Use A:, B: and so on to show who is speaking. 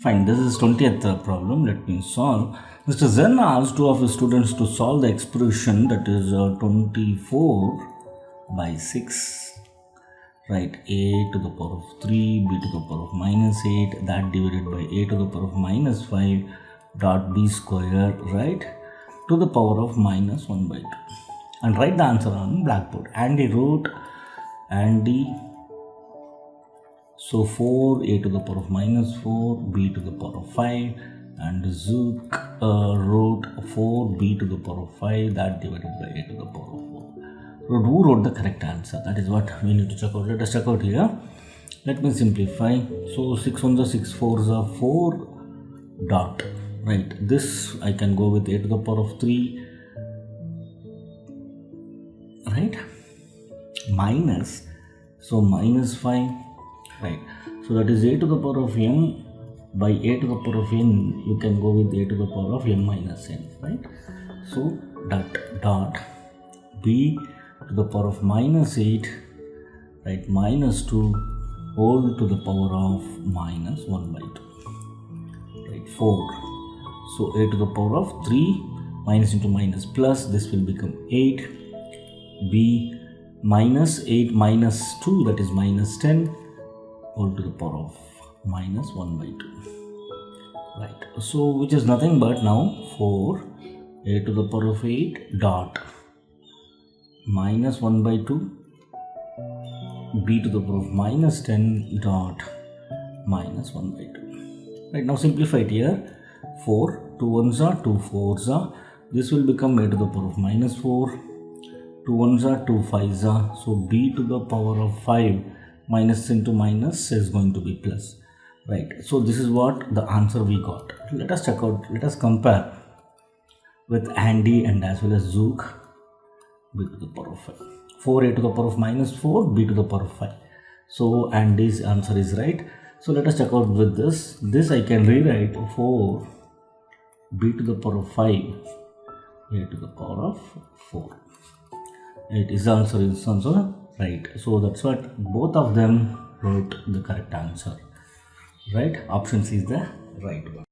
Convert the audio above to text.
A: Fine, this is 20th problem. Let me solve. Mr. Zen asked two of his students to solve the expression that is 24 by 6. Right, a to the power of 3, b to the power of minus 8, that divided by a to the power of minus 5 dot b square, right, to the power of minus 1 by 2. And write the answer on blackboard. Andy wrote, so 4, a to the power of minus 4, b to the power of 5, and Zuck wrote 4, b to the power of 5, that divided by a to the power of 4. So who wrote the correct answer? That is what we need to check out. Let us check out here. Let me simplify. So 6 ones are 6 fours are 4 dot. Right. This I can go with a to the power of 3. Right. Minus. So minus 5. Right. So that is a to the power of m by a to the power of n. You can go with a to the power of m minus n. Right. So dot b to the power of minus 8, right, minus 2 whole to the power of minus 1 by 2, right, 4. So a to the power of 3 minus into minus plus, this will become 8, b minus 8 minus 2, that is minus 10 whole to the power of minus 1 by 2, right. So which is nothing but now 4 a to the power of 8 dot minus 1 by 2 b to the power of minus 10 dot minus 1 by 2. Right, now simplify it here. 4, 2 ones are 2 fours are. This will become a to the power of minus 4. 2 ones are 2 fives are. So b to the power of 5 minus into minus is going to be plus. Right, so this is what the answer we got. Let us check out, let us compare with Andy and as well as Zuck. B to the power of 5. 4a to the power of minus 4, b to the power of 5. So Andy's answer is right. So let us check out with this. This I can rewrite 4 b to the power of 5 a to the power of 4. It is answer is also right. So that's what both of them wrote the correct answer. Right? Option C is the right one.